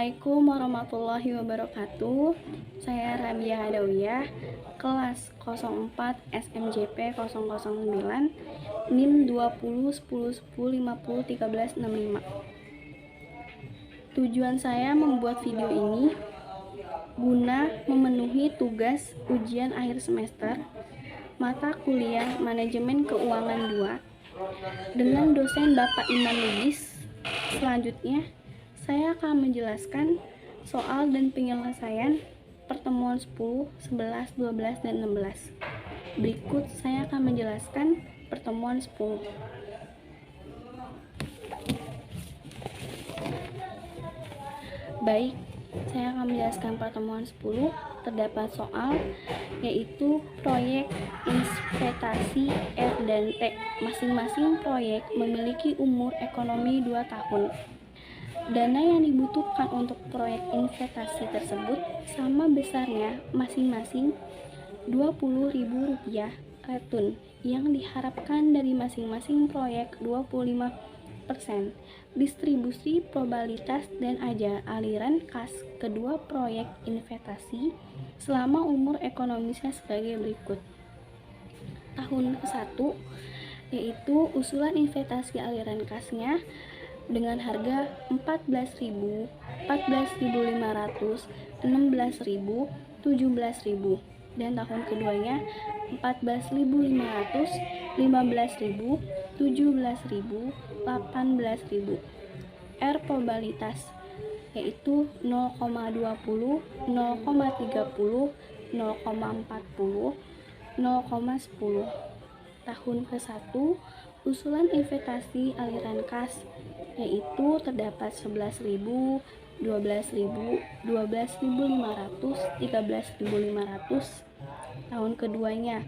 Assalamualaikum warahmatullahi wabarakatuh. Saya Rabia Hadawiyah, kelas 04 SMJP 009, NIM 20 10 10 50 13 65. Tujuan saya membuat video ini guna memenuhi tugas ujian akhir semester mata kuliah Manajemen Keuangan 2 dengan dosen Bapak Iman Lubis. Selanjutnya, saya akan menjelaskan soal dan penyelesaian pertemuan 10, 11, 12, dan 16. Berikut saya akan menjelaskan pertemuan 10. Baik, saya akan menjelaskan pertemuan 10. Terdapat soal yaitu proyek investasi R dan T. Masing-masing proyek memiliki umur ekonomi 2 tahun. Dana yang dibutuhkan untuk proyek investasi tersebut sama besarnya masing-masing Rp20.000 retun yang diharapkan dari masing-masing proyek 25%. Distribusi probabilitas dan aliran kas kedua proyek investasi selama umur ekonomisnya sebagai berikut. Tahun ke-1 yaitu usulan investasi aliran kasnya dengan harga 14.000, 14.500, 16.000, 17.000, dan tahun keduanya 14.500, 15.000, 17.000, 18.000. R probabilitas yaitu 0,20, 0,30, 0,40, 0,10. Tahun ke-1 usulan investasi aliran kas yaitu terdapat 11.000, 12.000, 12.500, 13.500. Tahun keduanya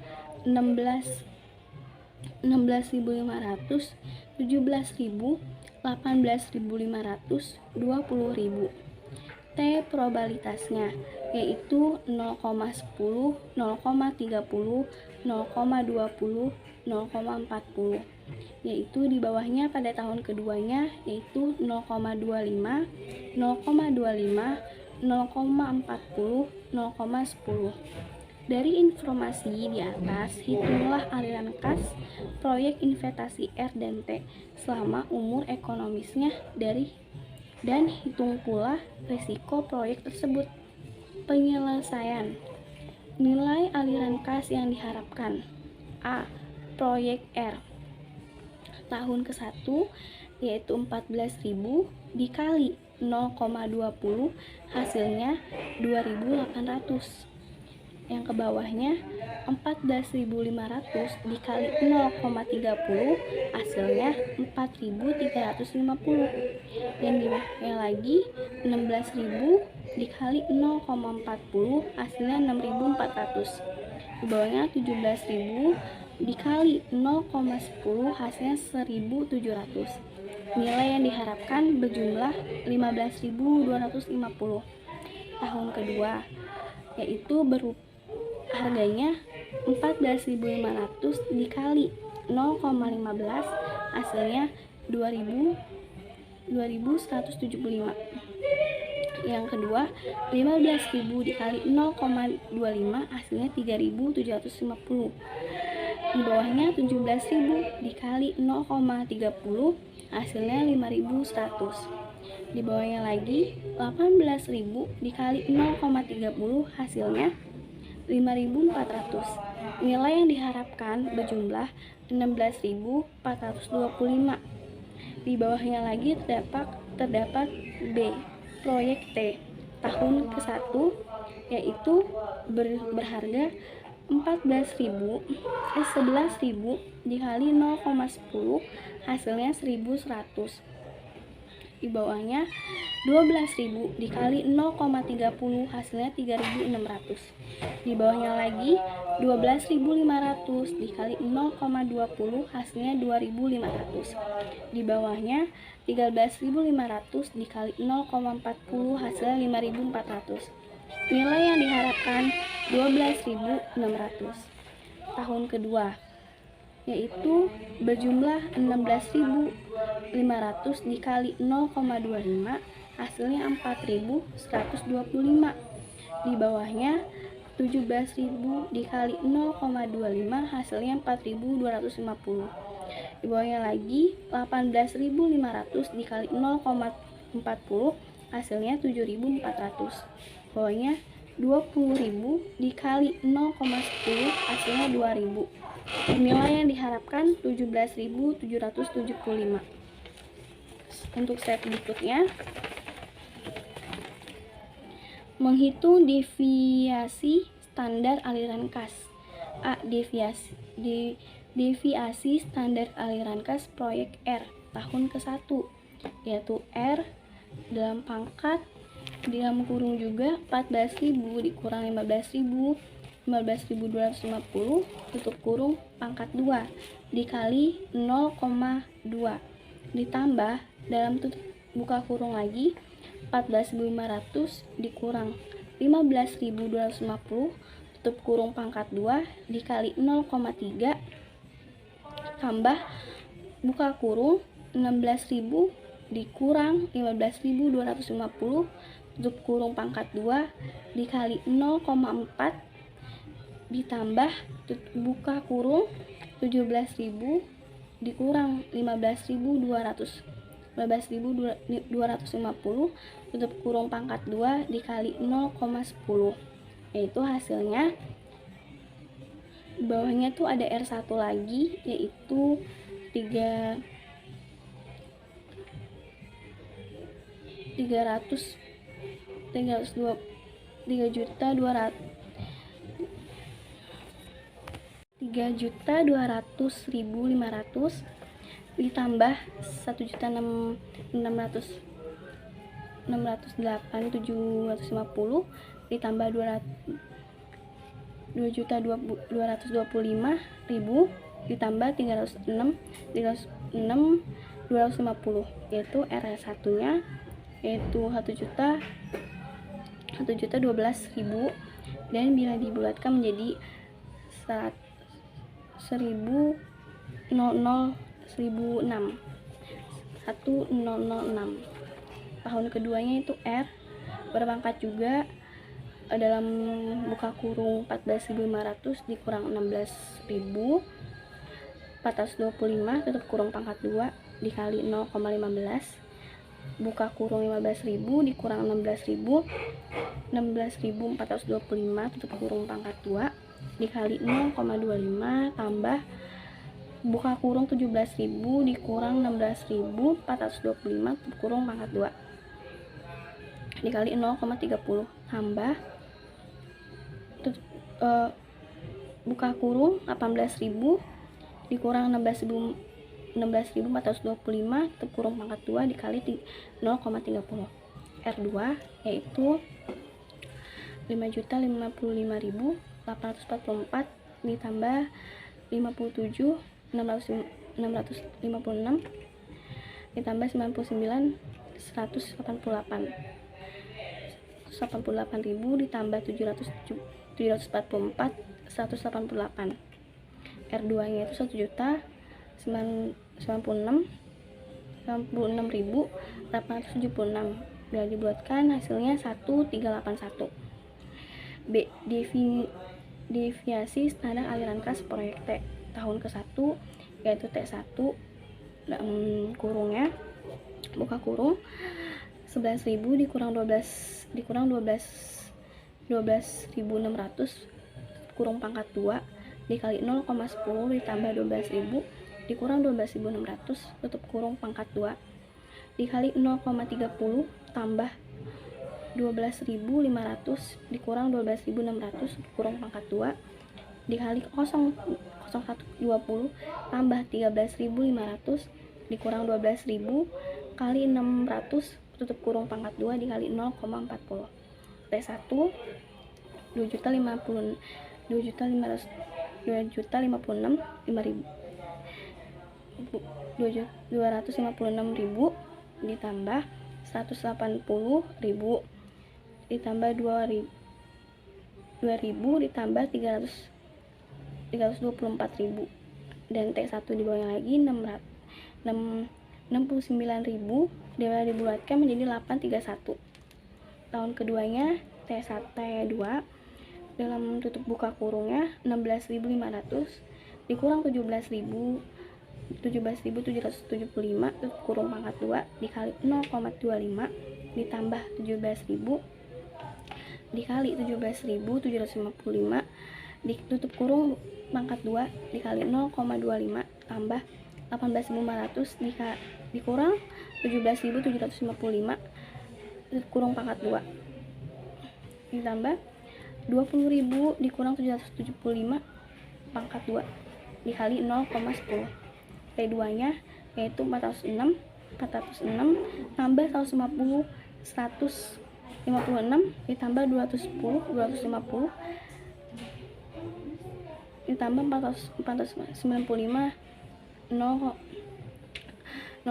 16.500, 17.000, 18.500, 20.000. T probabilitasnya yaitu 0,10, 0,30, 0,20, 0,40, yaitu di bawahnya pada tahun keduanya yaitu 0,25, 0,25, 0,40, 0,10. Dari informasi di atas, hitunglah aliran kas proyek investasi R dan T selama umur ekonomisnya dan hitung pula risiko proyek tersebut. Penyelesaian nilai aliran kas yang diharapkan. A. Proyek R tahun ke-1 yaitu 14.000 dikali 0,20 hasilnya 2.800. Yang ke bawahnya 14.500 dikali 0,30 hasilnya 4.350. Dan di bawahnya lagi 16.000 dikali 0,40 hasilnya 6.400. Di bawahnya 17.000 dikali 0,10 hasilnya 1.700. Nilai yang diharapkan berjumlah 15.250. Tahun kedua yaitu harganya 14.500 dikali 0,15 hasilnya 2.175. Yang kedua 15.000 dikali 0,25 hasilnya 3.750. Di bawahnya 17.000 dikali 0,30 hasilnya 5.100. Di bawahnya lagi 18.000 dikali 0,30 hasilnya 5.400. Nilai yang diharapkan berjumlah 16.425. Di bawahnya lagi terdapat B. Proyek T tahun ke-1 yaitu berharga 11.000 dikali 0,10 hasilnya 1.100. Di bawahnya 12.000 dikali 0,30 hasilnya 3.600. Di bawahnya lagi 12.500 dikali 0,20 hasilnya 2.500. Di bawahnya 13.500 dikali 0,40 hasilnya 5.400. Nilai yang diharapkan 12.600. Tahun kedua yaitu berjumlah 16.500 dikali 0,25 hasilnya 4.125. Di bawahnya 17.000 dikali 0,25 hasilnya 4.250. Di bawahnya lagi 18.500 dikali 0,40 hasilnya 7.400. Bawahnya 20.000 dikali 0,10 hasilnya 2.000. Nilai yang diharapkan 17.775. Untuk step berikutnya, menghitung deviasi standar aliran kas. A. Deviasi standar aliran kas proyek R tahun ke-1, yaitu R dalam pangkat dalam kurung juga 14.000 dikurang 15.000, 15.250 tutup kurung pangkat 2 dikali 0,2 ditambah dalam tutup buka kurung lagi 14.500 dikurang 15.250 tutup kurung pangkat 2 dikali 0,3 tambah buka kurung 16.000 dikurang 15.250 tutup kurung pangkat 2 dikali 0,4 ditambah buka kurung 17.000 dikurang 15.250 tutup kurung pangkat 2 dikali 0,10, yaitu hasilnya di bawahnya tuh ada R1 lagi, yaitu 3 juta 200.500 ditambah 1.608.750 ditambah 2.225.000 ditambah 306.250, yaitu RS1 nya yaitu 1.012.000, dan bila dibulatkan menjadi 1006. Tahun keduanya itu R berpangkat juga dalam buka kurung 14.500 dikurang 16.425 tutup kurung pangkat 2 dikali 0,15 buka kurung 15.000 dikurang 16.425 tutup kurung pangkat 2 dikali 0,25 tambah buka kurung 17.000 dikurang 16.425 tutup kurung pangkat 2 dikali 0,30 tambah buka kurung 18.000 dikurang 16.425 tutup kurung pangkat 2 dikali 0,30. R2 yaitu 5.055.844 ditambah 57.656 ditambah 99.188 ditambah 744.188. R2 nya itu 1.096.876. Bila dibuatkan hasilnya 1381. B. Deviasi standar aliran kas proyek T tahun ke-1, yaitu T1 kurungnya buka kurung 11.000 dikurang 12.600 kurung pangkat 2 dikali 0,10 ditambah 12.000 dikurang 12.600 tutup kurung pangkat 2 dikali 0,30 tambah 12.500 dikurang 12.600 kurung pangkat 2 dikali 0,0120 tambah 13.500 dikurang 12.000 kali 600 tutup kurung pangkat 2 dikali 0,40. T1 256.000 ditambah 180.000 ditambah 2.000 ditambah 324.000, dan T1 di bawahnya lagi 69.000 dibulatkan menjadi 831. Tahun keduanya T2 dalam tutup buka kurungnya 16.500 dikurang 17.775 tutup kurung pangkat 2 dikali 0,25 ditambah 17.000 dikali 17.755 ditutup kurung pangkat 2 dikali 0,25 tambah 18.500 dikurang 17.755 kurung pangkat 2 ditambah 20.000 dikurang 775 pangkat 2 dikali 0,10. T2 nya yaitu 406 tambah 150 156 ditambah 250 ditambah 495 0,063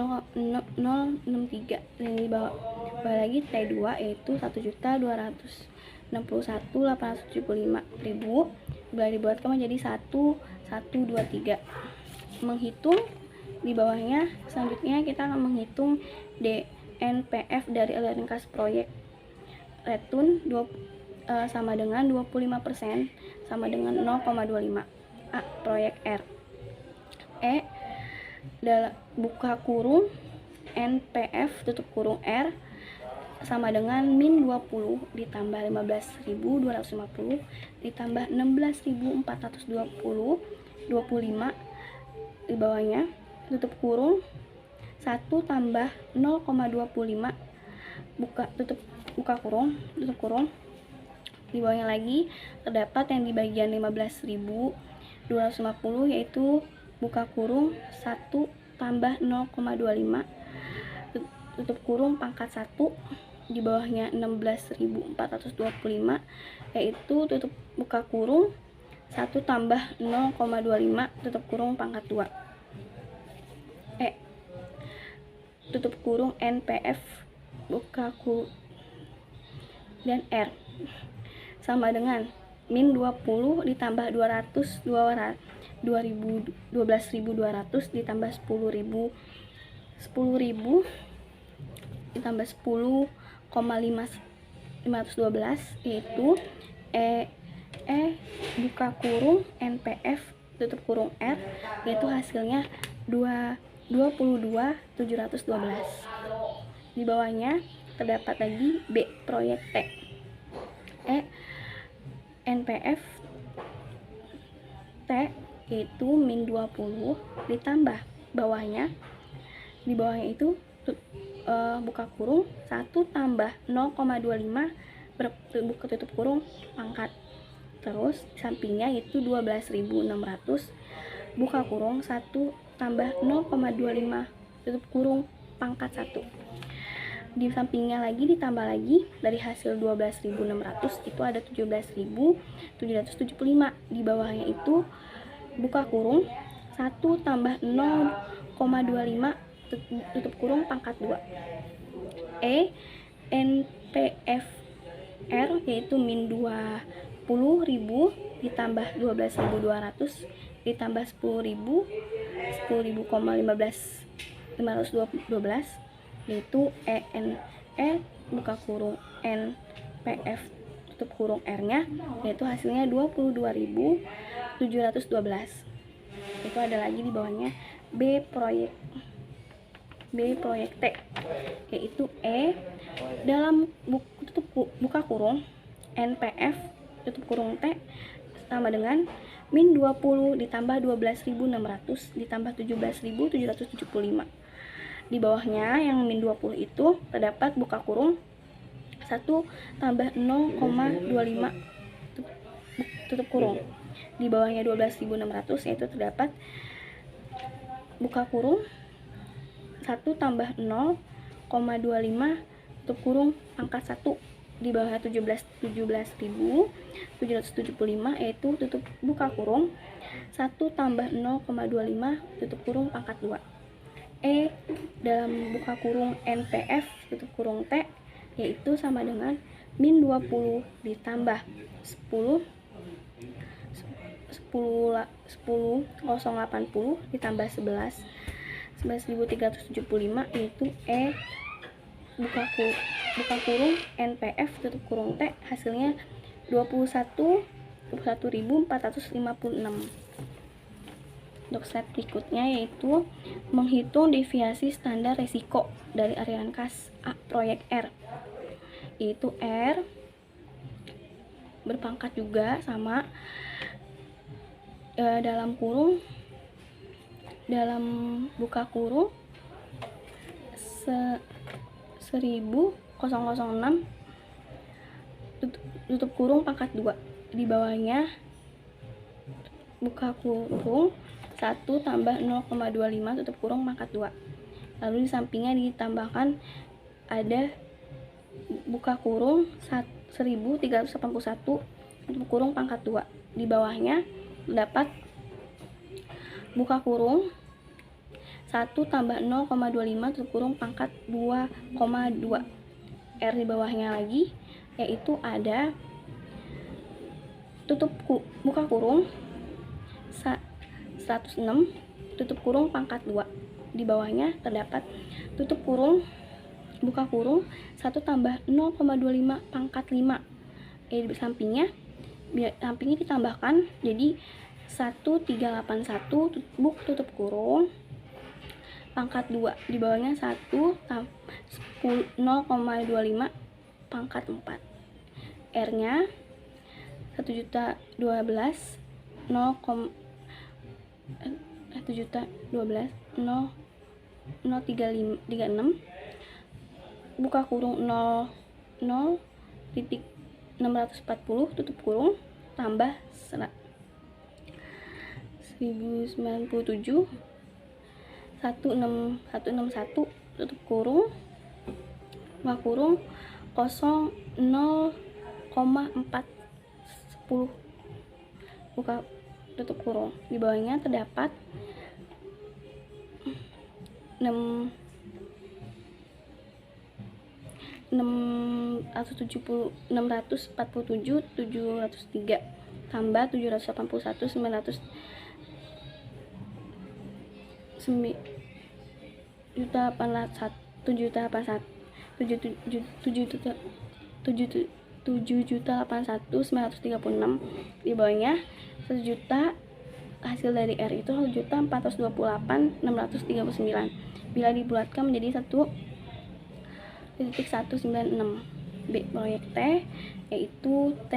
dan di bawah lagi T2 yaitu 1.261.875.000 boleh dibuatkan menjadi 1,123. Menghitung di bawahnya, selanjutnya kita akan menghitung DNPF dari aliran kas proyek Retun sama dengan 25% sama dengan 0,25. A. Proyek R. E. Buka kurung NPF tutup kurung R sama dengan min 20 ditambah 15.250 ditambah 16.420 25 di bawahnya tutup kurung 1 tambah 0,25 buka kurung tutup kurung. Di bawahnya lagi terdapat yang di bagian 15.250 yaitu buka kurung 1 tambah 0,25 tutup kurung pangkat 1 di bawahnya 16.425 yaitu tutup buka kurung 1 tambah 0,25 tutup kurung pangkat 2. E. Tutup kurung NPF buka kurung dan R sama dengan min 20 ditambah 12.200 ditambah 10.000 ditambah 10,512 yaitu E buka kurung NPF tutup kurung R yaitu hasilnya 22.712. Di bawahnya terdapat lagi B proyek T. E NPF T yaitu min 20 ditambah di bawahnya itu buka kurung 1 tambah 0,25 buka tutup kurung pangkat, terus sampingnya itu 12.600 buka kurung 1 tambah 0,25 tutup kurung pangkat 1. Di sampingnya lagi ditambah lagi dari hasil 12.600 itu ada 17.775. Di bawahnya itu buka kurung 1 tambah 0,25 tutup kurung pangkat 2. E NPF R yaitu min 20.000 ditambah 12.200 ditambah 10.000 10.000,1512 yaitu buka kurung NPF tutup kurung R nya yaitu hasilnya 22.712. Itu ada lagi di bawahnya B proyek T yaitu E dalam buka kurung NPF tutup kurung T sama dengan min 20 ditambah 12.600 ditambah 17.775. Di bawahnya yang min 20 itu terdapat buka kurung 1 tambah 0,25 tutup kurung. Di bawahnya 12.600 yaitu terdapat buka kurung 1 tambah 0,25 tutup kurung pangkat 1. Di bawahnya 17.775 yaitu tutup buka kurung 1 tambah 0,25 tutup kurung pangkat 2. E dalam buka kurung NPF tutup kurung T yaitu sama dengan min 20 ditambah 10 10.080 ditambah 11.375 yaitu E buka kurung NPF tutup kurung T hasilnya 21.456. Untuk slide berikutnya yaitu menghitung deviasi standar resiko dari arian kas A proyek R, yaitu R berpangkat juga sama dalam buka kurung 1000,006 tutup kurung pangkat 2, di bawahnya buka kurung 1 tambah 0,25 tutup kurung pangkat 2. Lalu di sampingnya ditambahkan ada buka kurung 1381 tutup kurung pangkat 2. Di bawahnya dapat buka kurung 1 tambah 0,25 tutup kurung pangkat 2,2. R di bawahnya lagi yaitu ada buka kurung 106 tutup kurung pangkat 2. Di bawahnya terdapat tutup kurung buka kurung 1 tambah 0,25 pangkat 5. Di sampingnya ditambahkan jadi 1381 tutup kurung pangkat 2. Di bawahnya 0,25 pangkat 4. R-nya 1.012.036 buka kurung 00.640 tutup kurung tambah 1097 161 tutup kurung buka kurung 0,410 buka tutup kurung. Di bawahnya terdapat 647.703 tambah 781.900 7.81.936. Di bawahnya 1 juta hasil dari R itu 1.428.639. Bila dibulatkan menjadi 1.196. B proyek T yaitu T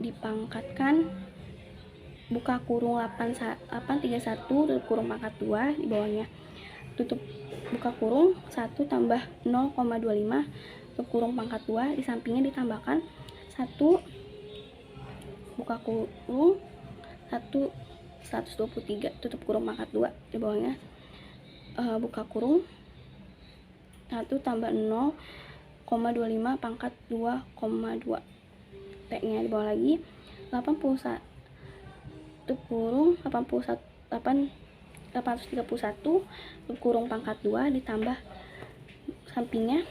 dipangkatkan buka kurung 831 tutup kurung pangkat 2. Di bawahnya tutup buka kurung 1 tambah 0,25 tutup kurung pangkat 2. Di sampingnya ditambahkan 1 buka kurung 123 tutup kurung pangkat 2. Di bawahnya buka kurung 1 tambah 0,25 pangkat 2,2. T-nya di bawah lagi 81 tutup kurung 831 tutup kurung pangkat 2 ditambah sampingnya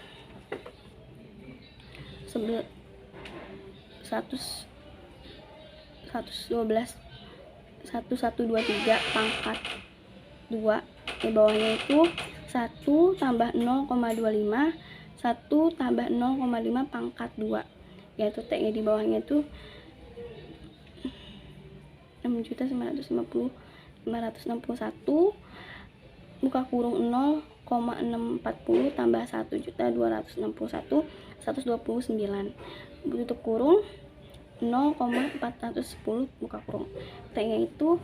1123 pangkat 2. Di bawahnya itu 1 tambah 0,25 1 tambah 0,5 pangkat 2, yaitu T-nya di bawahnya itu 6.950.561 buka kurung 0,640 tambah 1.261.129 tutup kurung 0,410 buka kurung. T-nya itu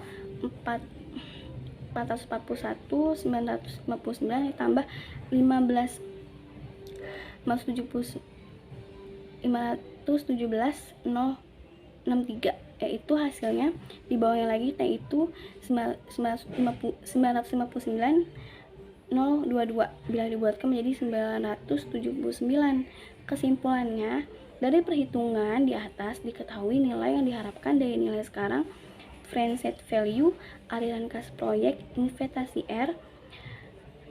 441.959 ditambah 517.063, yaitu hasilnya di bawahnya lagi T itu 959.022. Bila dibuatkan menjadi 979. Kesimpulannya, dari perhitungan di atas diketahui nilai yang diharapkan dari nilai sekarang present value aliran kas proyek investasi R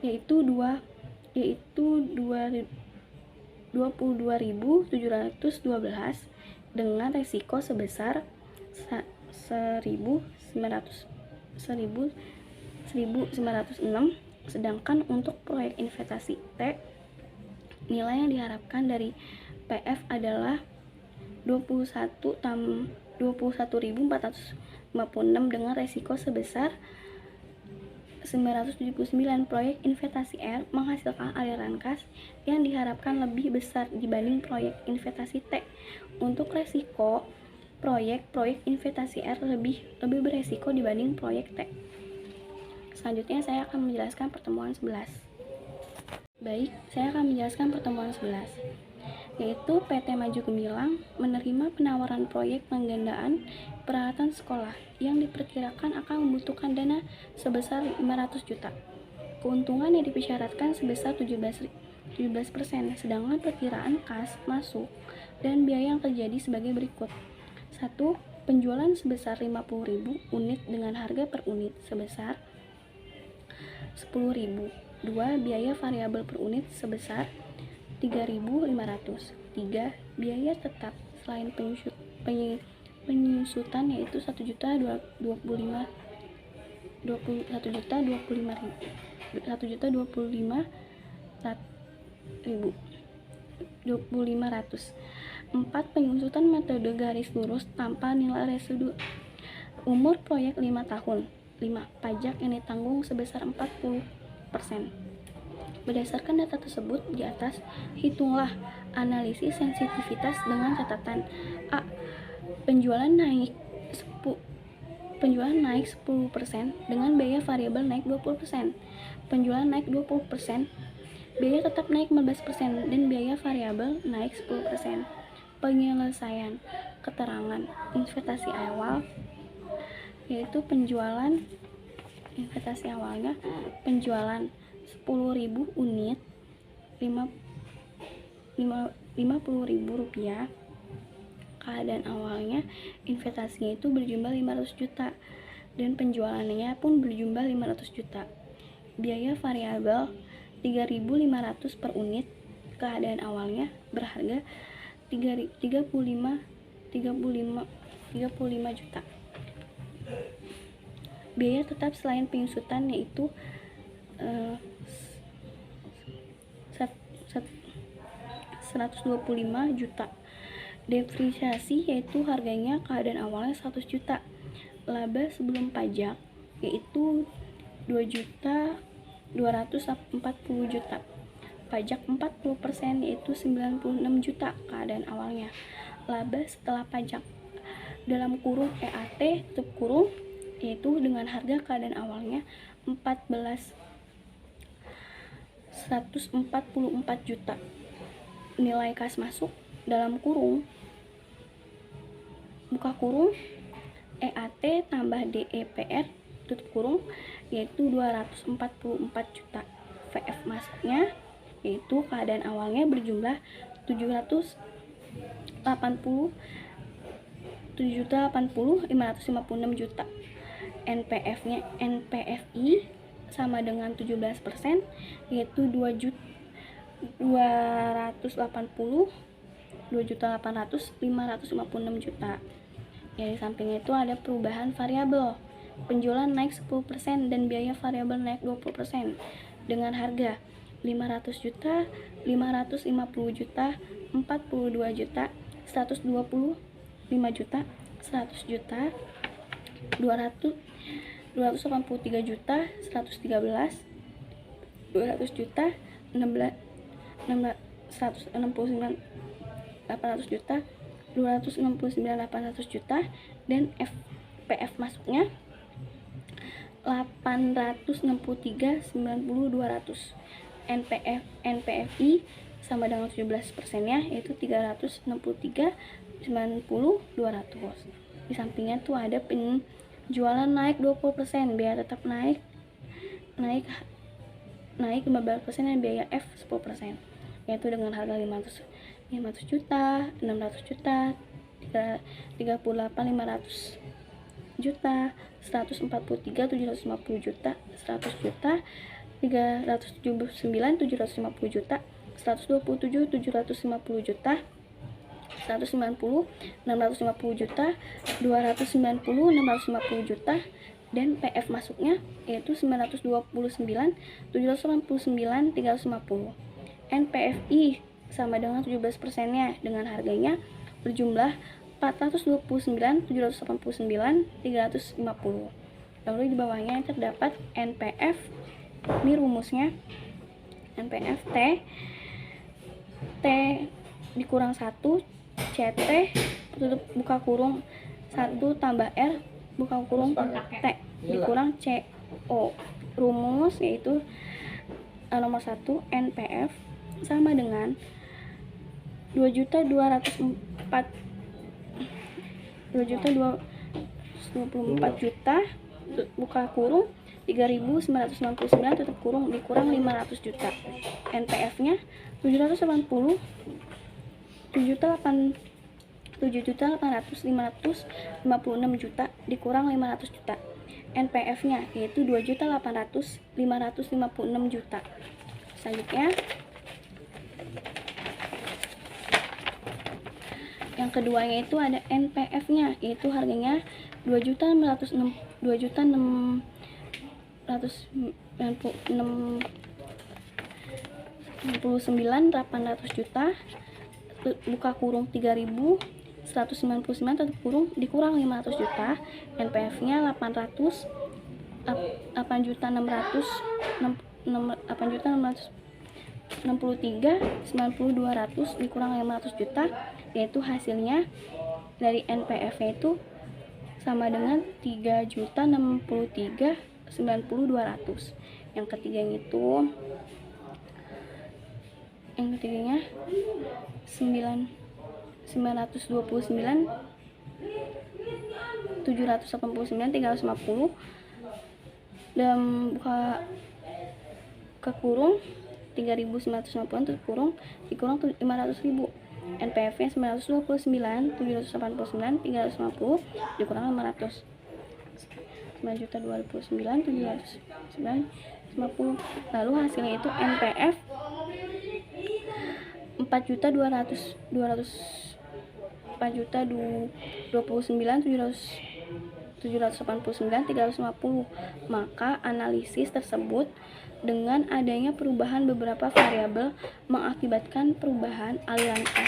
yaitu 22.712 dengan resiko sebesar 1.906, sedangkan untuk proyek investasi T Nilai yang diharapkan dari PF adalah 21.456 dengan resiko sebesar 979. Proyek investasi R menghasilkan aliran kas yang diharapkan lebih besar dibanding proyek investasi T. Untuk resiko, proyek investasi R lebih beresiko dibanding proyek T. Selanjutnya saya akan menjelaskan pertemuan 11. Baik, saya akan menjelaskan pertemuan 11, yaitu PT Maju Gemilang menerima penawaran proyek penggandaan peralatan sekolah yang diperkirakan akan membutuhkan dana sebesar 500 juta. Keuntungan yang dipersyaratkan sebesar 17%, sedangkan perkiraan kas masuk dan biaya yang terjadi sebagai berikut. 1. Penjualan sebesar 50.000 unit dengan harga per unit sebesar 10.000. 2. Biaya variabel per unit sebesar 3.500. 3. Biaya tetap selain penyusutan yaitu 1.025.000. Empat, penyusutan metode garis lurus tanpa nilai residu. Umur proyek 5 tahun. 5. Pajak yang ditanggung sebesar 40%. Berdasarkan data tersebut di atas, hitunglah analisis sensitivitas dengan catatan. A. Penjualan naik 10% dengan biaya variabel naik 20%. Penjualan naik 20%, biaya tetap naik 15% dan biaya variabel naik 10%. Penyelesaian keterangan investasi awal, yaitu penjualan investasi awalnya penjualan 10.000 unit, 50.000 rupiah. Keadaan awalnya investasinya itu berjumlah 500 juta dan penjualannya pun berjumlah 500 juta. Biaya variabel 3.500 per unit. Keadaan awalnya berharga 35 juta. Biaya tetap selain penyusutan yaitu 125 juta. Depresiasi yaitu harganya keadaan awalnya 100 juta. Laba sebelum pajak yaitu 2.240 juta. Pajak 40% yaitu 96 juta keadaan awalnya. Laba setelah pajak dalam kurung EAT tutup kurung yaitu dengan harga keadaan awalnya 144 juta. Nilai kas masuk dalam kurung buka kurung EAT tambah DEPR tutup kurung yaitu 244 juta. VF masuknya yaitu keadaan awalnya berjumlah 780.556 juta. NPFI sama dengan 17% yaitu 2.800.556 juta. Ya, di sampingnya itu ada perubahan variabel. Penjualan naik 10% dan biaya variabel naik 20% dengan harga 500 juta, 550 juta, 42 juta, 125 juta, 100 juta, 283 juta, 113, 200 juta, 169, 800 juta, 269.800 juta dan PF masuknya 863.90.200. NPFI sama dengan 17%-nya yaitu 363.90.200. Di sampingnya tuh ada penjualan naik 20%, biaya tetap naik 15% dan biaya F 10%, yaitu dengan harga 500 juta, 600 juta, 38.500 juta, 143.750 juta, 100 juta, 379.750 juta, 127.750 juta, 190.650 juta, 290.650 juta dan PF masuknya yaitu 929.789.350. NPFI sama dengan 17%-nya dengan harganya berjumlah 429.789.350. Lalu di bawahnya terdapat NPF. Ini rumusnya NPF T dikurang 1 CT tutup buka kurung 1 tambah R buka kurung T dikurang CO. Rumus yaitu nomor 1 NPF sama dengan 2.224 juta buka kurung 3.999 tutup kurung dikurang 500 juta. NPF-nya 7.856 juta dikurang 500 juta. NPF-nya yaitu 2.800.556 juta. Selanjutnya yang keduanya itu ada NPF-nya yaitu harganya 2.699.800 juta buka kurung 3.199 tutup kurung dikurang 500 juta. NPF-nya 8.663.90.200 dikurang 500 juta, yaitu hasilnya dari NPF-nya itu sama dengan 3.063.90.200. Yang ketiganya 929.789.350 dan buka ke kurung 3.990 tutup kurung dikurang 500.000. NPF-nya 929.789.350 dikurang 500. 9.029.750. Lalu hasilnya itu NPF 4.029.789.350. Maka analisis tersebut dengan adanya perubahan beberapa variabel mengakibatkan perubahan aliran kas,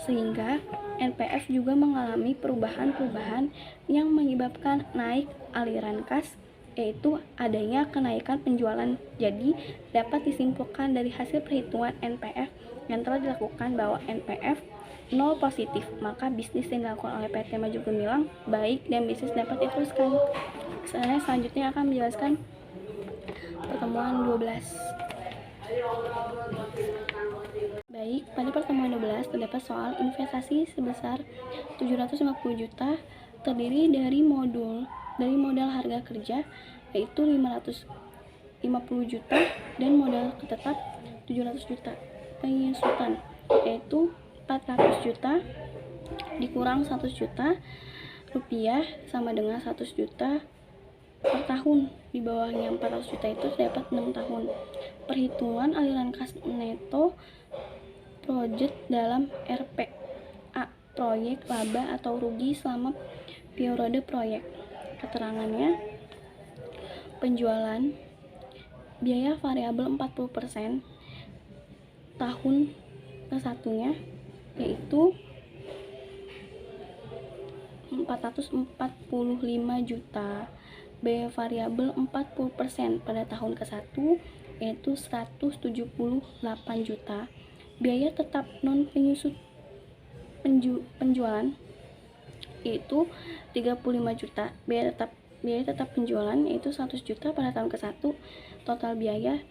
sehingga NPF juga mengalami perubahan-perubahan yang menyebabkan naik aliran kas, yaitu adanya kenaikan penjualan. Jadi dapat disimpulkan dari hasil perhitungan NPF yang telah dilakukan bahwa NPF 0 positif, maka bisnis yang dilakukan oleh PT Maju Gemilang baik dan bisnis dapat diteruskan. Saya selanjutnya akan menjelaskan pertemuan 12. Baik, pada pertemuan 12 terdapat soal investasi sebesar 750 juta terdiri dari modal harga kerja yaitu 550 juta dan modal tetap 700 juta. Penyusutan yaitu 400 juta dikurang 100 juta rupiah sama dengan 100 juta per tahun. Di bawahnya 400 juta itu terdapat 6 tahun. Perhitungan aliran kas neto project dalam RPA, proyek laba atau rugi selama periode proyek. Keterangannya, penjualan biaya variabel 40% tahun ke satunya yaitu 445 juta. Biaya variabel 40% pada tahun ke-1 yaitu 178 juta. Biaya tetap non penjualan yaitu 35 juta. Biaya tetap penjualan yaitu 100 juta pada tahun ke-1. Total biaya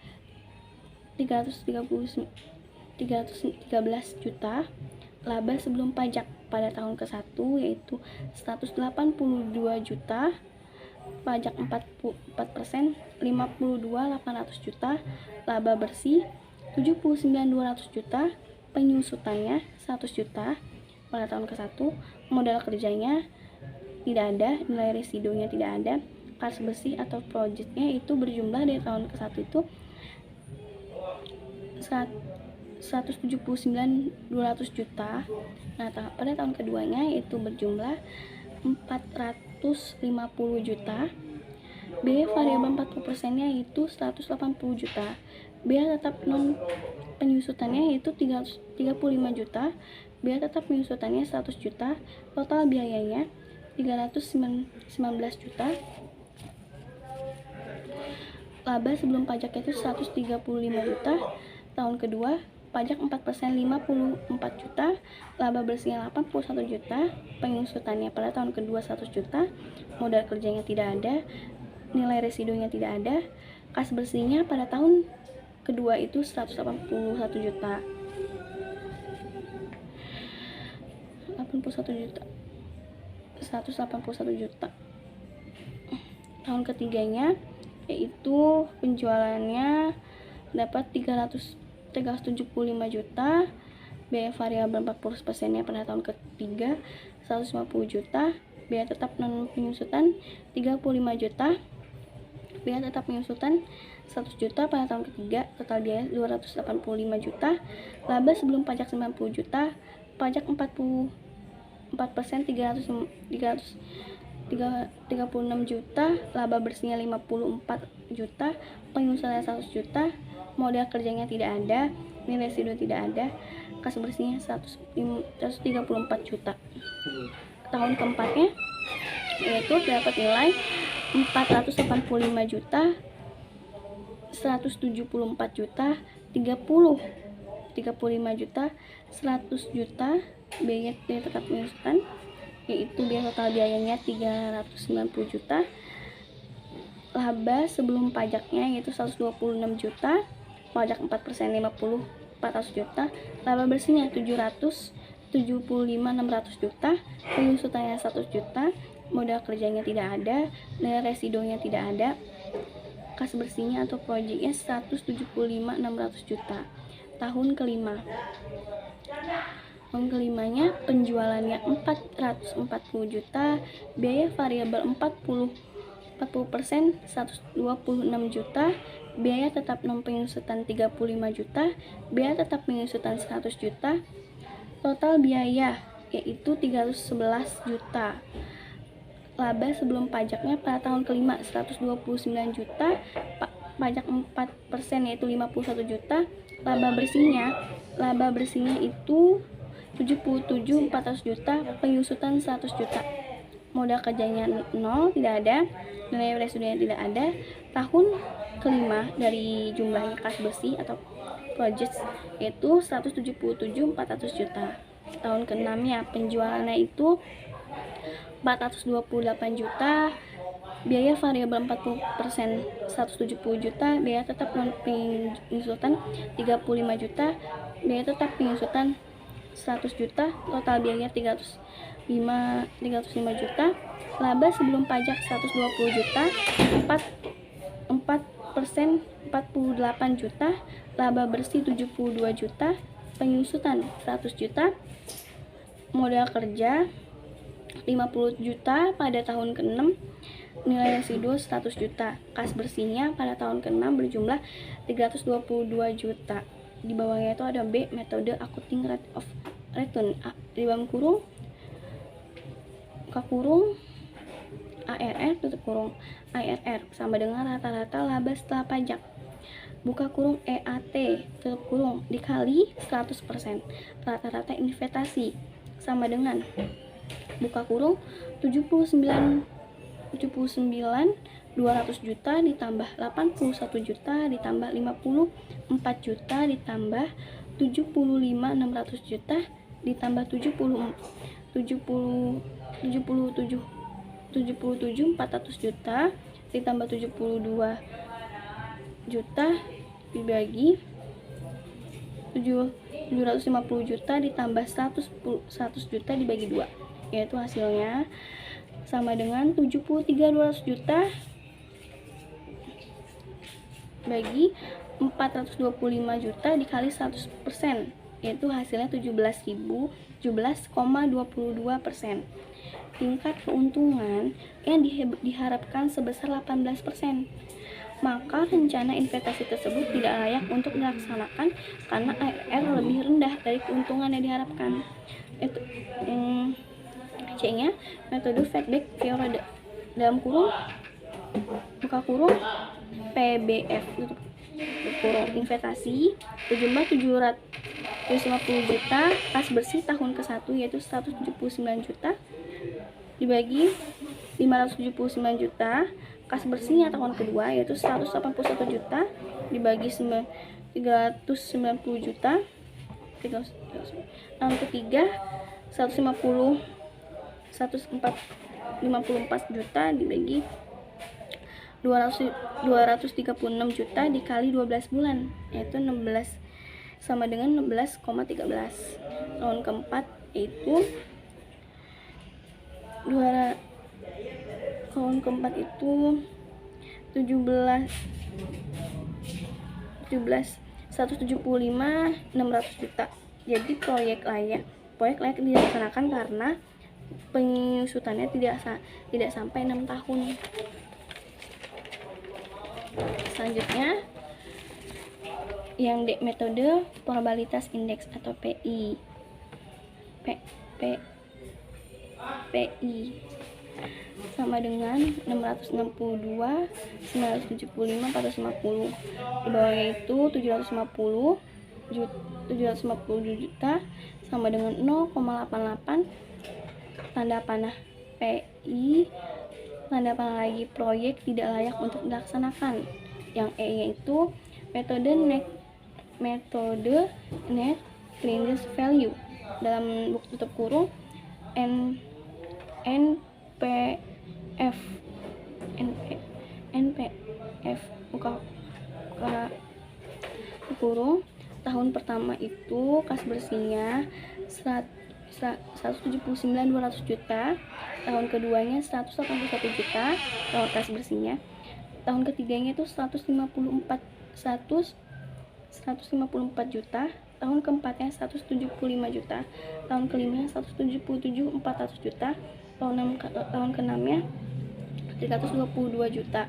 313 juta. Laba sebelum pajak pada tahun ke-1 yaitu 182 juta. Pajak 4%, 52.800 juta. Laba bersih 79.200 juta. Penyusutannya 100 juta pada tahun ke-1. Modal kerjanya tidak ada, nilai residunya tidak ada. Kas bersih atau projectnya itu berjumlah dari tahun ke-1 itu 179.200 juta. Nah, pada tahun keduanya itu berjumlah 450 juta. Biaya variabel 40%-nya itu 180 juta. Biaya tetap non penyusutannya yaitu 335 juta, biaya tetap penyusutannya 100 juta, total biayanya 319 juta. Laba sebelum pajak itu 135 juta. Tahun kedua pajak 4% 54 juta, laba bersihnya 81 juta, penyusutannya pada tahun kedua 100 juta, modal kerjanya tidak ada, nilai residunya tidak ada, kas bersihnya pada tahun kedua itu 181 juta. 181 juta. Tahun ketiganya yaitu penjualannya dapat 375 juta, biaya variabel 40%-nya pada tahun ketiga 150 juta, biaya tetap non penyusutan 35 juta, biaya tetap penyusutan 100 juta pada tahun ketiga, total biaya 285 juta, laba sebelum pajak 90 juta, pajak 4% 336 juta, laba bersihnya 54 juta, penyusutannya 100 juta, modal kerjanya tidak ada, nilai residu tidak ada, kas bersihnya 134 juta. Tahun keempatnya yaitu dapat nilai 485 juta, 174 juta, 35 juta, 100 juta, biaya tetap penyusutan yaitu biaya total biayanya 390 juta, laba sebelum pajaknya yaitu 126 juta, pajak 4% 400 juta, laba bersihnya 600 juta, penyusutannya 100 juta, modal kerjanya tidak ada, nilai residunya tidak ada, kas bersihnya atau proyeknya 600 juta. Tahun kelima. Tahun kelimanya penjualannya 440 juta, biaya variabel 40% 126 juta, biaya tetap non penyusutan 35 juta, biaya tetap penyusutan 100 juta, total biaya yaitu 311 juta. Laba sebelum pajaknya pada tahun kelima 129 juta, pajak 4% yaitu 51 juta, laba bersihnya itu 77.400 juta, penyusutan 100 juta, modal kerjanya 0, tidak ada, nilai residunya tidak ada. Tahun kelima dari jumlahnya kas bersih atau project yaitu 177.400 juta. Tahun keenamnya penjualannya itu 428 juta, biaya variabel 40% 170 juta, biaya tetap non penyusutan 35 juta, biaya tetap penyusutan 100 juta, total biaya 305 juta, laba sebelum pajak 120 juta, 4% 48 juta, laba bersih 72 juta, penyusutan 100 juta, modal kerja 50 juta pada tahun ke-6, nilai residu 100 juta, kas bersihnya pada tahun ke-6 berjumlah 322 juta. Di bawahnya itu ada B, metode accounting rate of return, di dalam kurung kurung ARR tutup kurung ARR sama dengan rata-rata laba setelah pajak, buka kurung EAT tutup kurung dikali 100%, rata-rata investasi sama dengan buka kurung 79 200 juta ditambah 81 juta ditambah 54 juta ditambah 75 600 juta ditambah 77 400 juta ditambah 72 juta dibagi 750 juta ditambah 100 juta dibagi 2, yaitu hasilnya sama dengan 73.200 juta bagi 425 juta dikali 100%, yaitu hasilnya 17,22%. Tingkat keuntungan yang diharapkan sebesar 18%. Maka rencana investasi tersebut tidak layak untuk dilaksanakan karena ARR lebih rendah dari keuntungan yang diharapkan. Itu C-nya metode feedback dalam kurung buka kurung PBF kurung investasi berjumlah 750 juta, kas bersih tahun ke-1 yaitu 179 juta dibagi 579 juta, kas bersihnya tahun kedua yaitu 181 juta dibagi 390 juta, tahun ketiga 154 juta dibagi 236 juta dikali 12 bulan yaitu 16 sama dengan 16,13. Tahun keempat itu tahun keempat itu 175 600 juta. Jadi proyek layak dilaksanakan karena penyusutannya tidak sampai 6 tahun. Selanjutnya yang metode probabilitas indeks atau PI. PI sama dengan 662 975 450. Di bawahnya itu 750 juta sama dengan 0,88 tanda panah. PI tanda panah lagi proyek tidak layak untuk dilaksanakan. Yang E yaitu metode net present value dalam buku tutup kurung NPF buka kurung. Tahun pertama itu kas bersihnya 179.200 juta, tahun keduanya 181 juta tahun kas bersihnya, tahun ketiganya itu 154 juta, tahun keempatnya 175 juta, tahun kelimanya 177.400 juta, tahun keenamnya 322 juta.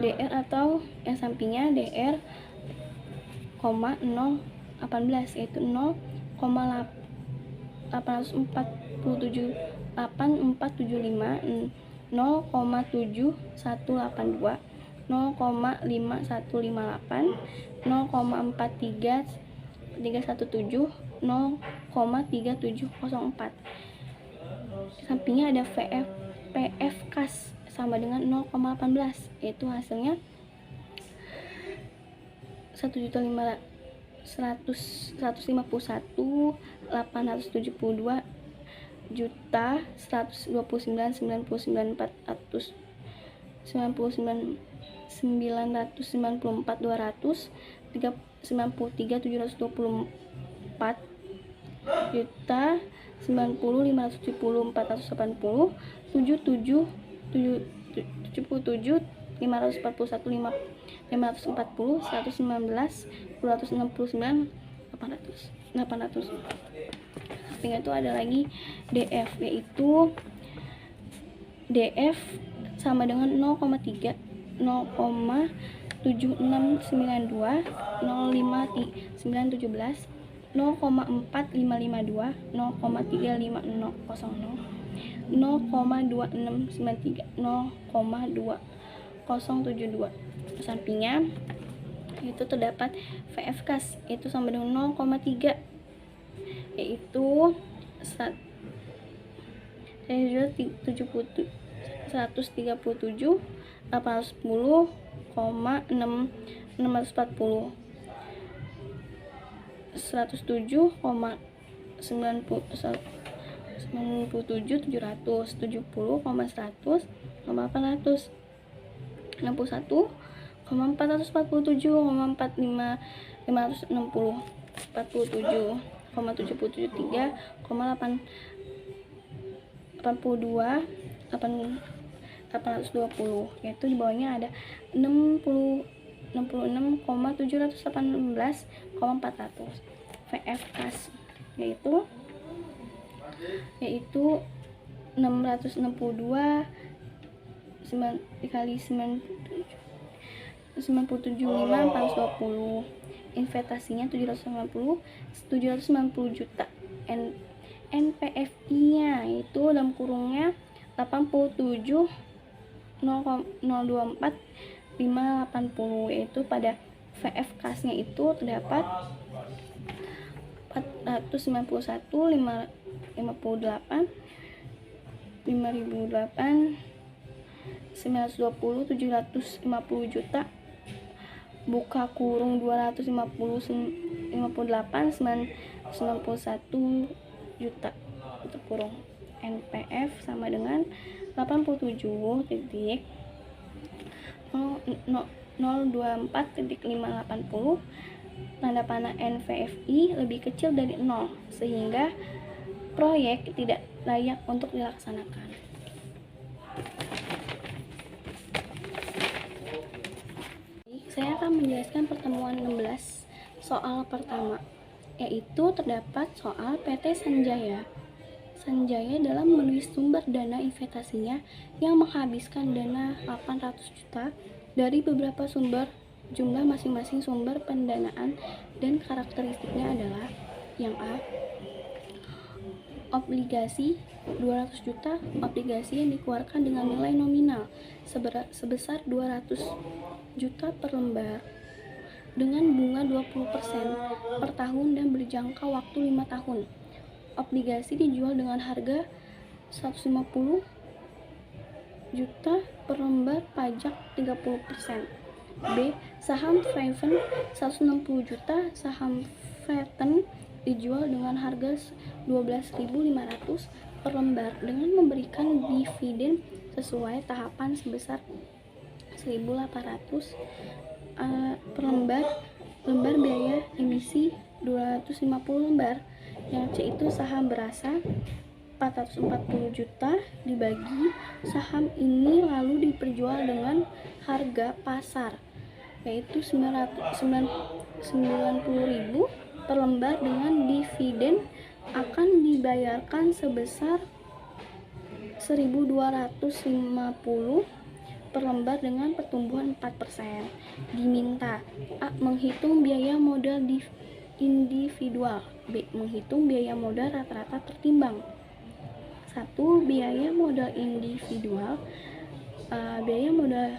DR atau yang sampingnya DR, 0,18 yaitu 0,875 0,7182 0,5158 0,43317 0,3704. Sampingnya ada PF kas sama dengan 0,18 yaitu hasilnya 151.872 juta 129.494 293.724 juta 90.570.480 77.541.540 119 269 800. Sampingnya itu ada lagi DF yaitu DF sama dengan 0,3 0,7692 05917 0,4552 0,35000 0,2693 0,2072. Sampingnya itu terdapat VF kas itu sama dengan 0,3 yaitu 137 810,640 107,97 700 70,100 800 61 447 45 560 47 773 8 82 820 yaitu di bawahnya ada 66,718,400 VF kas yaitu 662 dikali 97,5 420. Investasinya 790 juta. NPFI nya itu dalam kurungnya 87 024 580 yaitu pada NVF kasnya itu terdapat 491, 58, 5008, 920, 750 juta, buka kurung 258, 991 juta, tutup kurung. NPF sama dengan 87.024.580. Tanda panah NVFI lebih kecil dari 0 sehingga proyek tidak layak untuk dilaksanakan. Saya akan menjelaskan pertemuan 16 soal pertama, yaitu terdapat soal PT Sanjaya. Sanjaya dalam menulis sumber dana investasinya yang menghabiskan dana 800 juta dari beberapa sumber. Jumlah masing-masing sumber pendanaan dan karakteristiknya adalah yang A, obligasi 200 juta, obligasi yang dikeluarkan dengan nilai nominal sebesar 200 juta per lembar dengan bunga 20% per tahun dan berjangka waktu 5 tahun. Obligasi dijual dengan harga 150 juta per lembar, pajak 30%. B. Saham Freven 160 juta, saham Vetten dijual dengan harga 12.500 per lembar dengan memberikan dividen sesuai tahapan sebesar 1.800 per lembar. Lembar biaya emisi 250 lembar. Yang C itu saham Berasa 440 juta dibagi saham ini lalu diperjual dengan harga pasar yaitu 90.000 per lembar dengan dividen akan dibayarkan sebesar 1.250 per lembar dengan pertumbuhan 4%. Diminta A. Menghitung biaya modal individual. B. Menghitung biaya modal rata-rata tertimbang. 1. Biaya modal individual, biaya modal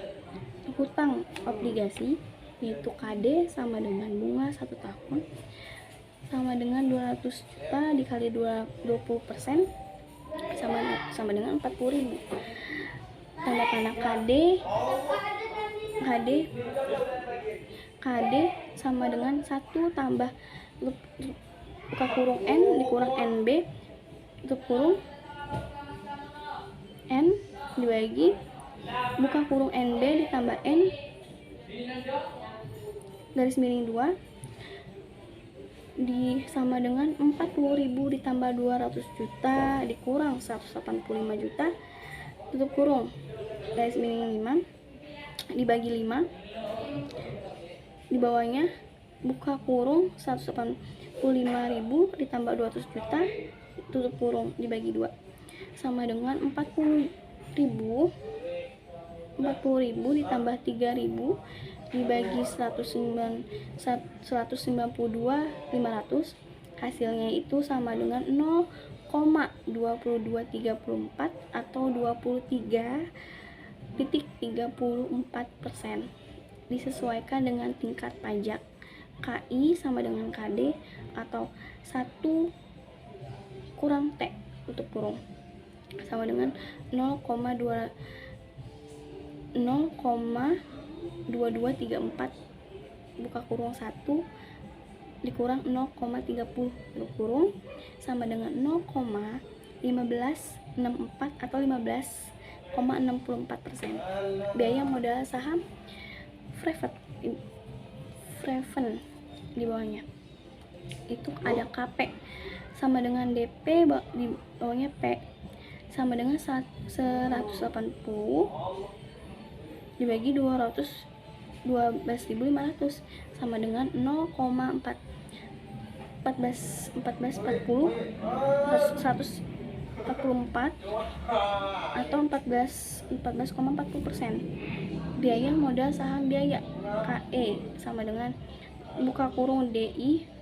hutang obligasi yaitu KD sama dengan bunga 1 tahun sama dengan 200 juta dikali 20% sama dengan 40.000. Tanda panah KD sama dengan 1 tambah buka kurung N dikurang NB tutup kurung N dibagi buka kurung NB ditambah N garis miring 2 sama dengan 40.000 ditambah 200 juta dikurang 185 juta tutup kurung garis miring 5 dibagi 5 di bawahnya buka kurung 185.000 ditambah 200 juta tutup kurung dibagi 2 sama dengan 40.000 ditambah 3.000 dibagi 192.500, hasilnya itu sama dengan 0,2234 atau 23.34%. Disesuaikan dengan tingkat pajak. KI sama dengan KD atau 1 kurang T tutup kurung sama dengan 0,2234 buka kurung 1 dikurang 0,30 tutup kurung sama dengan 0,1564 atau 15,64%. Biaya modal saham Freven di bawahnya itu ada KP sama dengan DP di bawahnya P sama dengan 180 dibagi 12.500 sama dengan 0,1440 144 atau 14,40%. Biaya modal saham biaya KE sama dengan buka kurung DI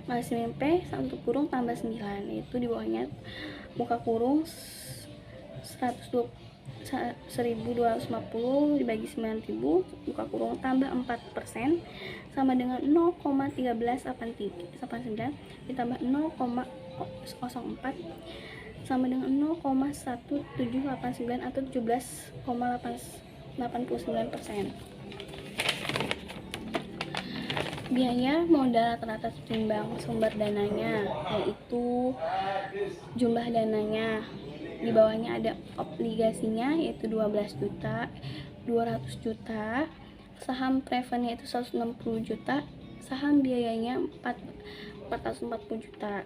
garis miring P 1 kurung tambah 9 itu di bawahnya buka kurung 120 1.250 dibagi 9.000 buka kurung tambah 4% sama dengan 0,1389 ditambah 0,04 sama dengan 0,1789 atau 17,89%. Biaya modal rata-rata timbang sumber dananya, yaitu jumlah dananya. Di bawahnya ada obligasinya yaitu 12 juta, 200 juta, saham prefernya itu 160 juta, saham biayanya 440 juta,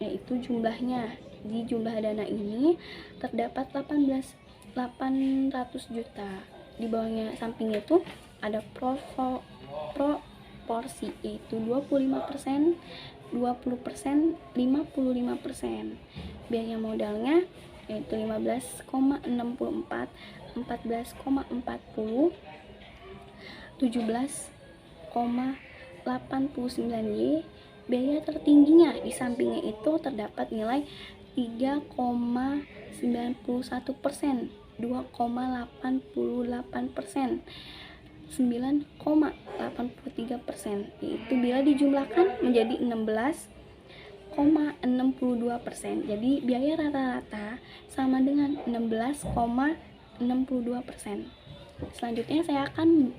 yaitu jumlahnya. Di jumlah dana ini terdapat 800 juta. Di bawahnya sampingnya itu ada proporsi yaitu 25%, 20%, 55%. Biaya modalnya yaitu 15,64, 14,40, 17,89Y. Biaya tertingginya di sampingnya itu terdapat nilai 3,91%, 2,88%, 9,83%, yaitu bila dijumlahkan menjadi 16,62%. Jadi biaya rata-rata sama dengan 16,62%. Selanjutnya saya akan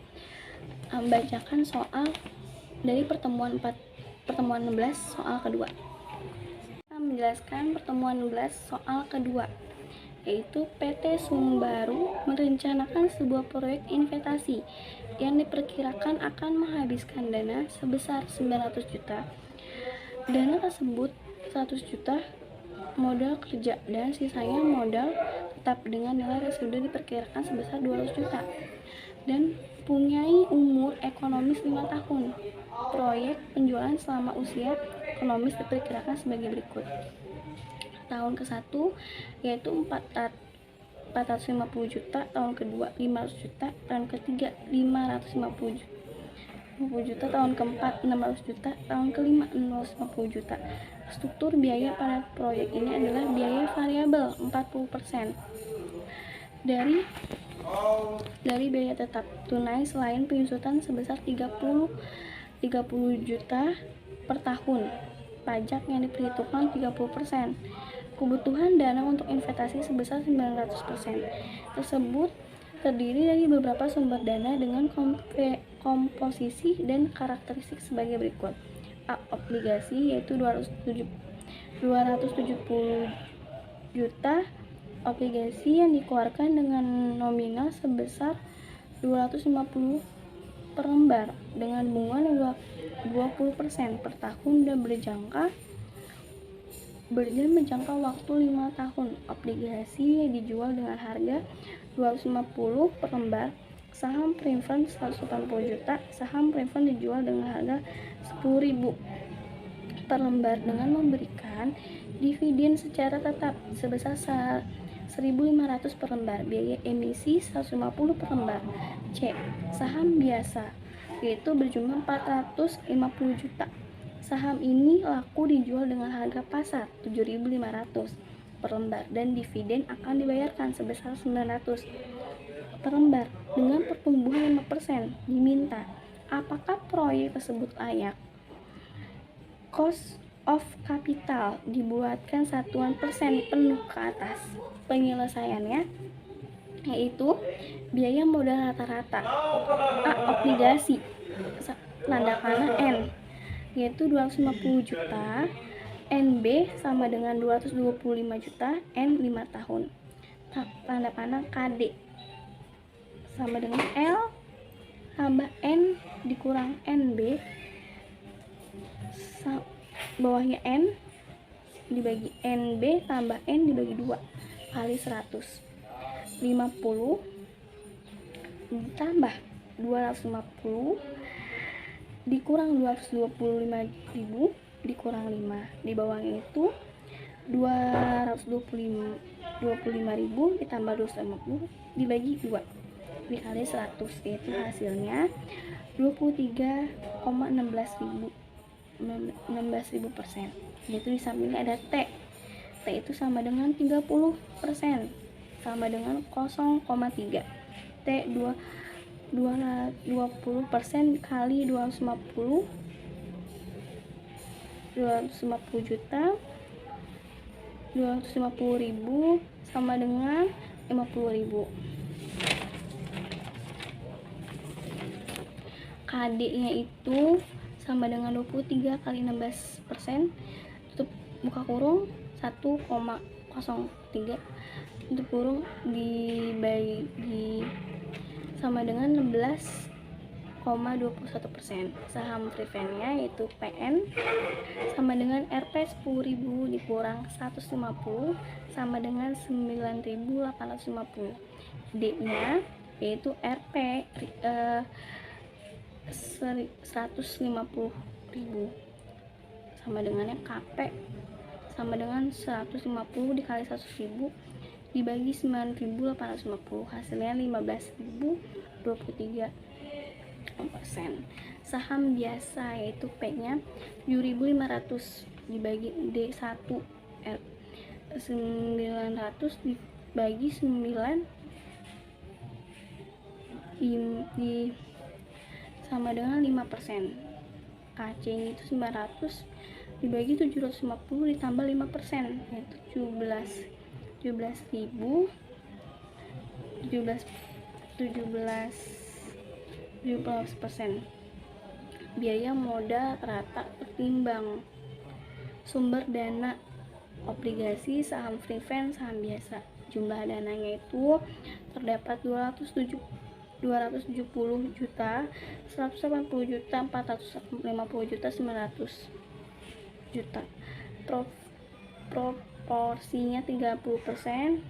membacakan soal dari pertemuan 16 soal kedua. Kita menjelaskan pertemuan 16 soal kedua, yaitu PT Sumbaru merencanakan sebuah proyek investasi yang diperkirakan akan menghabiskan dana sebesar 900 juta. Dana tersebut 100 juta modal kerja dan sisanya modal tetap dengan nilai residu diperkirakan sebesar 200 juta dan punyai umur ekonomis 5 tahun. Proyek penjualan selama usia ekonomis diperkirakan sebagai berikut. Tahun ke-1 yaitu 450 juta, tahun kedua 500 juta, tahun ketiga 550 juta, tahun keempat 600 juta, tahun kelima 650 juta. Struktur biaya pada proyek ini adalah biaya variabel 40%. Dari biaya tetap tunai selain penyusutan sebesar 30 juta per tahun. Pajak yang diperhitungkan 30%. Kebutuhan dana untuk investasi sebesar 900%. Tersebut terdiri dari beberapa sumber dana dengan komposisi dan karakteristik sebagai berikut. A. Obligasi yaitu 270 juta obligasi yang dikeluarkan dengan nominal sebesar 250 per lembar dengan bunga 20% per tahun dan menjangka waktu 5 tahun. Obligasi yang dijual dengan harga 250 per lembar. Saham preferred 180 juta. Saham preferred dijual dengan harga 10.000 per lembar dengan memberikan dividen secara tetap sebesar 1.500 per lembar. Biaya emisi 150 per lembar. C. Saham biasa yaitu berjumlah 450 juta. Saham ini laku dijual dengan harga pasar 7.500 per lembar dan dividen akan dibayarkan sebesar 900 per lembar dengan pertumbuhan 5%. Diminta, apakah proyek tersebut layak? Cost of capital dibuatkan satuan persen penuh ke atas. Penyelesaiannya yaitu biaya modal rata-rata. A. Obligasi tanda panah N yaitu 250 juta, NB sama dengan 225 juta, N 5 tahun. Tanda panah KD sama dengan L tambah N dikurang NB, bawahnya N dibagi NB tambah N dibagi 2 kali 100. 50 ditambah 250 dikurang 225.000 dikurang 5. Di bawahnya itu 225.000 ditambah 250 dibagi 2 dikali 100, yaitu hasilnya 23,16.000%. Yaitu di sampingnya ada T. T itu sama dengan 30%. sama dengan 0,3. T 20% kali 250 juta, 250.000 sama dengan 50.000. KD nya itu sama dengan 23 kali 16%, tutup buka kurung 1,03, tutup kurung dibagi sama dengan 16,21%. Saham Prevent-nya yaitu PN sama dengan Rp 10.000 dikurang 150 sama dengan 9.850. D-nya yaitu Rp 150.000 sama dengannya KP sama dengan 150 dikali 100.000 dibagi 9.850, hasilnya 15.023%. Saham biasa yaitu P nya 7.500 dibagi D1 R 900 dibagi 9 di sama dengan 5%. KC itu 900 dibagi 750 ditambah 5% yaitu 17.000 17%. Biaya modal rata ketimbang. Sumber dana obligasi, saham Prevent, saham biasa. Jumlah dananya itu terdapat 270 juta, 180 juta, 450 juta, 900 juta. Proporsinya 30%,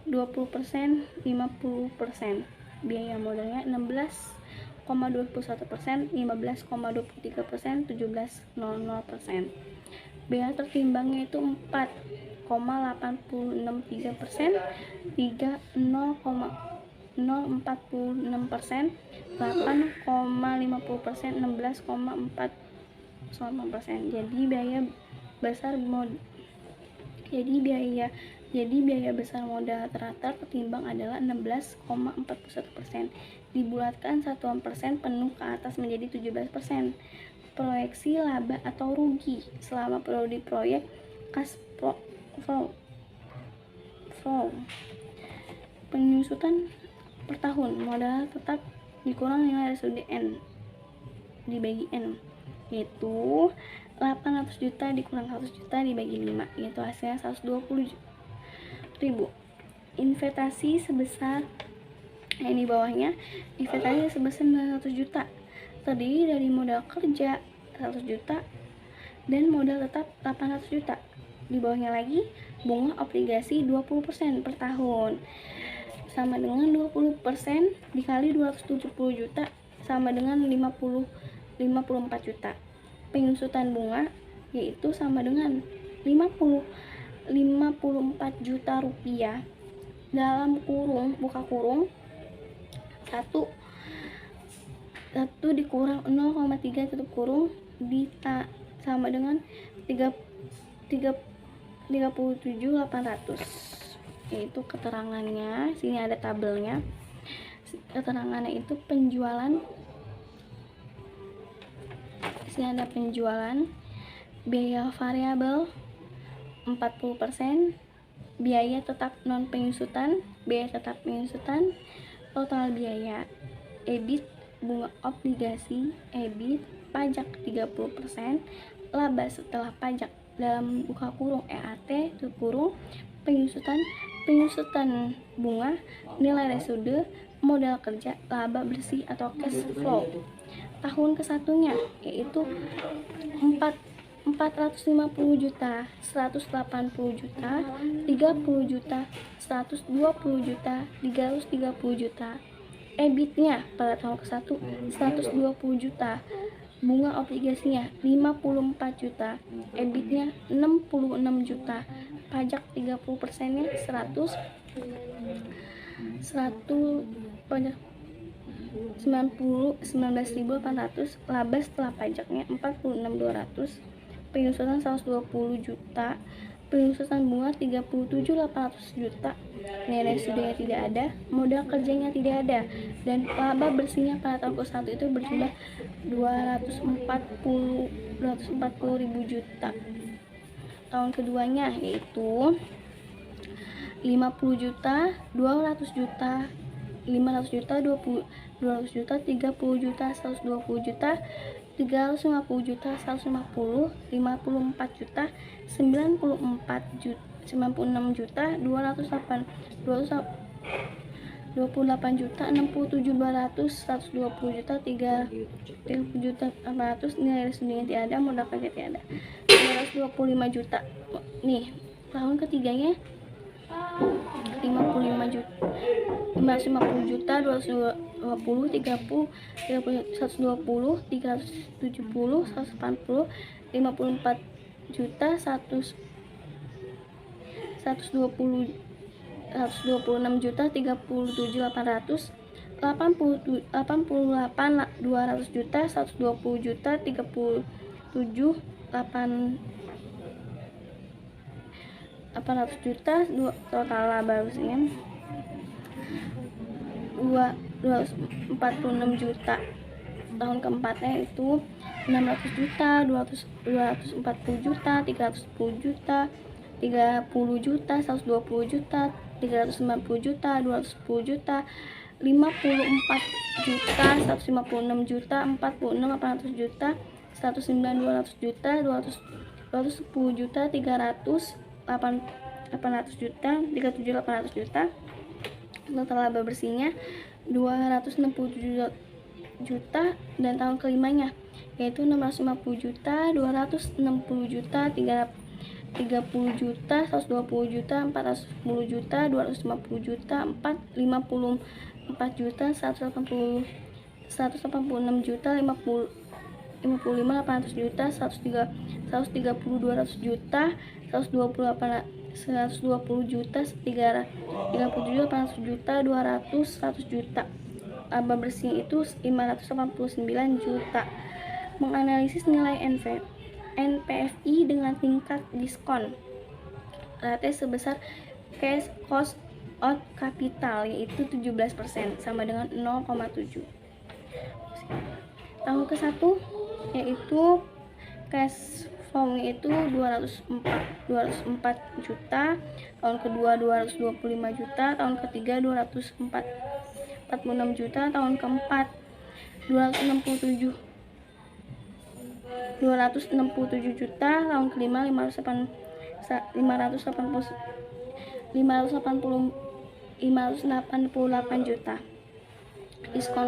20%, 50%. Biaya modalnya 16,21%, 15,23%, 17,00%. Biaya tertimbangnya itu 4,863%, 0,46%, 8,50%, 16,49%. Jadi biaya besar modal rata ketimbang adalah 16,41%. Dibulatkan satuan persen penuh ke atas menjadi 17%. Proyeksi laba atau rugi selama periode proyek cash flow. Penyusutan per tahun, modal tetap dikurang nilai RSUD N dibagi N, yaitu 800 juta dikurang 100 juta dibagi 5, yaitu hasilnya 120.000. Investasi sebesar di bawahnya, investasi sebesar 900 juta terdiri dari modal kerja 100 juta dan modal tetap 800 juta. Di bawahnya lagi bunga obligasi 20% per tahun sama dengan 20% dikali 270 juta sama dengan 54 juta. Penyusutan bunga yaitu sama dengan 54 juta rupiah dalam kurung buka kurung 1 dikurang 0,3 tutup kurung sama dengan 37.800. Yaitu keterangannya, sini ada tabelnya. Keterangannya itu penjualan, sini ada penjualan, biaya variabel 40%, biaya tetap non penyusutan, biaya tetap penyusutan, total biaya, EBIT, bunga obligasi, EBIT, pajak 30%, laba setelah pajak dalam buka kurung EAT tutup kurung, penyusutan bunga, nilai RSUD, modal kerja, laba bersih atau cash flow. Tahun kesatunya yaitu 450 juta, 180 juta, 30 juta, 120 juta, 330 juta. EBIT-nya pada tahun ke-1 120 juta. Bunga obligasinya 54 juta. EBIT-nya 66 juta. Pajak 30%-nya 100 pajak 19.800, laba setelah pajaknya 46.200, penyusutan 120 juta, Pengurusan bunga 37.800 juta, nilai studinya tidak ada, modal kerjanya tidak ada, dan laba bersihnya pada tahun ke-1 itu berjumlah 240.000 juta. Tahun keduanya yaitu 50 juta, 200 juta, 500 juta, 200 juta, 30 juta, 120 juta, 350 juta, 150, 54 juta, 94 juta, 96 juta, 28 juta, 67 200, 120 juta, 30 juta 400, nilai studinya tidak ada, modal kerja tidak ada, 225 juta. Nih, tahun ketiganya 55 juta, 550 juta, 220, 30, 120, 370, 180, 54 juta, 126 juta, 37 800, 88 200 juta, 120 juta, 37 800 juta, total laba bersihnya 246 juta. Tahun keempatnya itu 600 juta, 240 juta, 310 juta, 30 juta, 120 juta, 390 juta, 210 juta, 54 juta, 156 juta, 46 800 juta, 109 200 juta, 210 juta, 300 800 juta, 37 800 juta. Total laba bersihnya 267 juta. Dan tahun kelimanya yaitu 650 juta, 260 juta, 30 juta, 120 juta, 410 juta, 250 juta, 54 juta, 186 juta, 55 800 juta, 130 200 juta, 120 juta, 37 800 juta, 200 100 juta. Laba bersih itu 589 juta. Menganalisis nilai NPFI dengan tingkat diskon rate sebesar cash cost of capital yaitu 17%, sama dengan 0,7. Tahun ke-1 yaitu cash flow itu 204 juta, tahun kedua 225 juta, tahun ketiga 246 juta, tahun keempat 267 juta, tahun kelima 588 juta. Diskon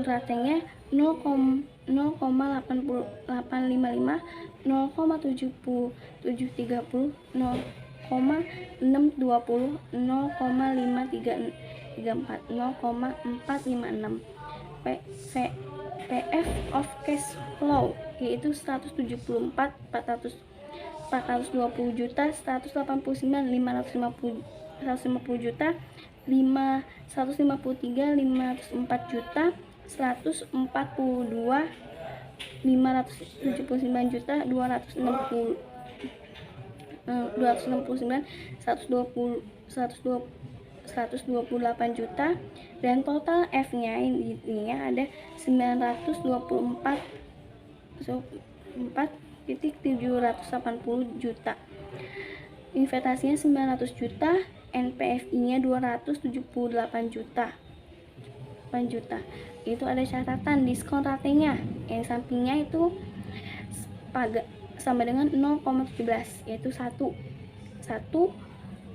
ratenya 0,855, 0,7730, 0,620, 0,534, 0,456. PF of cash flow yaitu 174 420 juta, 189 550 juta, 153 504 juta, 142 579 juta, 269 128 juta, dan total F-nya ini ada 924,780 juta. Investasinya 900 juta, NPFI-nya 278 juta. Itu ada catatan diskon ratenya. Yang sampingnya itu sama dengan 0,17, yaitu 1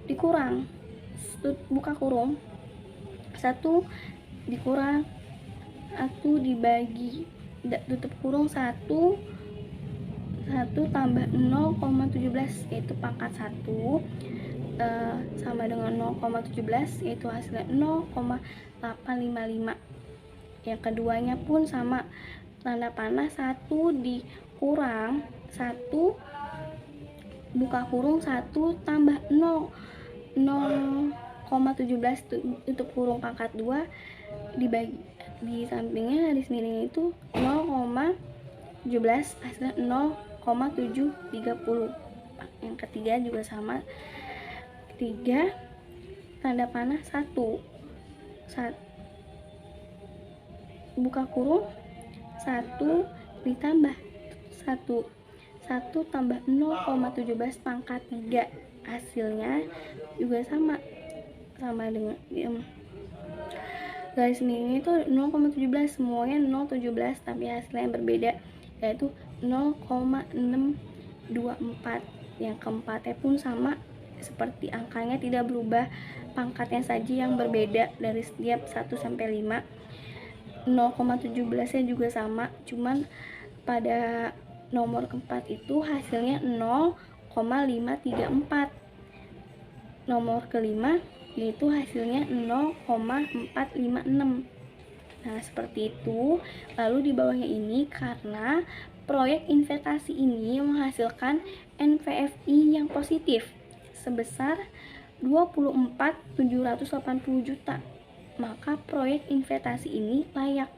dikurang buka kurung 1 dikurang 1 dibagi tutup kurung 1 tambah 0,17 yaitu pangkat 1 sama dengan 0,17 yaitu hasilnya 0,855. Yang keduanya pun sama, tanda panah 1 dikurang 1 buka kurung 1 tambah 0,17 tutup kurung pangkat 2 dibagi di sampingnya di sini itu 0,17 hasilnya 0,730 Yang ketiga juga sama. Ketiga, tanda panah 1. Buka kurung 1 ditambah 1 tambah 0,17 pangkat 3. Hasilnya juga sama dengan garis ini tuh 0,17, semuanya 0,17, tapi hasilnya yang berbeda, yaitu 0,624. Yang keempatnya pun sama seperti angkanya, tidak berubah, pangkatnya saja yang berbeda dari setiap 1 sampai 5. 0,17 nya juga sama, cuman pada nomor keempat itu hasilnya 0,534. Nomor kelima yaitu hasilnya 0,456. Nah, seperti itu. Lalu di bawahnya ini, karena proyek investasi ini menghasilkan NPVI yang positif sebesar 24.780 juta, maka proyek investasi ini layak.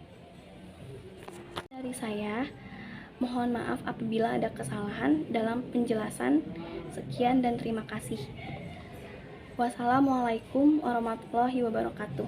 Dari saya, mohon maaf apabila ada kesalahan dalam penjelasan. Sekian dan terima kasih. Wassalamualaikum warahmatullahi wabarakatuh.